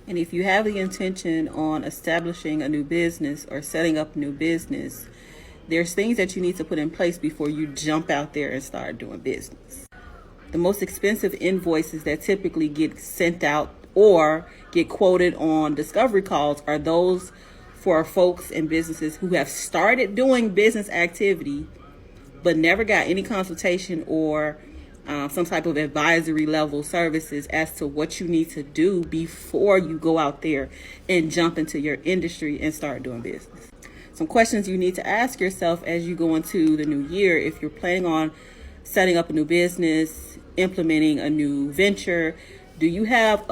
And if you have the intention on establishing a new business or setting up a new business, there's things that you need to put in place before you jump out there and start doing business. The most expensive invoices that typically get sent out or get quoted on discovery calls are those for folks and businesses who have started doing business activity but never got any consultation or some type of advisory level services as to what you need to do before you go out there and jump into your industry and start doing business. Some questions you need to ask yourself as you go into the new year: if you're planning on setting up a new business, implementing a new venture, do you have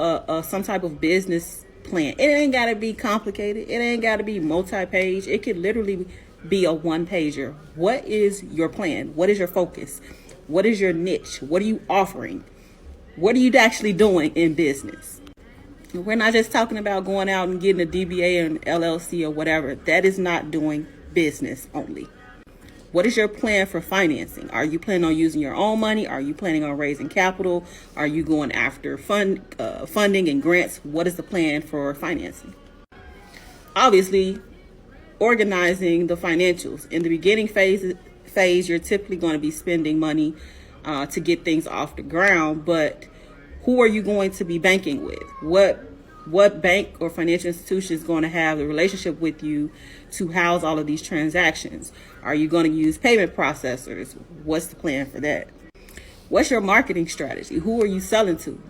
some type of business plan? It ain't got to be complicated. It ain't got to be multi-page. It could literally be a one-pager. What is your plan? What is your focus? What is your niche? What are you offering? What are you actually doing in business? We're not just talking about going out and getting a DBA and LLC or whatever. That is not doing business only. What is your plan for financing? Are you planning on using your own money? Are you planning on raising capital? Are you going after funding and grants? What is the plan for financing? Obviously, organizing the financials. In the beginning phase, you're typically going to be spending money to get things off the ground, but who are you going to be banking with? What bank or financial institution is going to have the relationship with you to house all of these transactions? Are you going to use payment processors? What's the plan for that? What's your marketing strategy? Who are you selling to?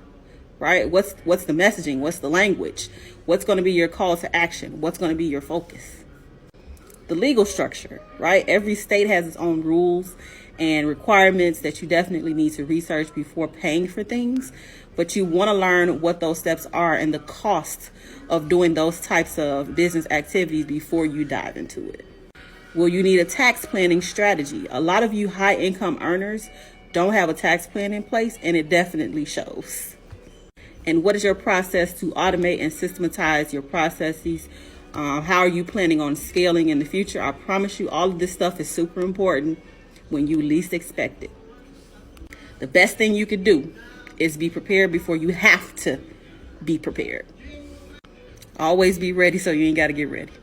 Right? What's the messaging? What's the language? What's going to be your call to action? What's going to be your focus? The legal structure, right? Every state has its own rules and requirements that you definitely need to research before paying for things, but you want to learn what those steps are and the cost of doing those types of business activities before you dive into it. Will you need a tax planning strategy? A lot of you high income earners don't have a tax plan in place, and it definitely shows. And what is your process to automate and systematize your processes? How are you planning on scaling in the future? I promise you, all of this stuff is super important when you least expect it. The best thing you could do is be prepared before you have to be prepared. Always be ready so you ain't got to get ready.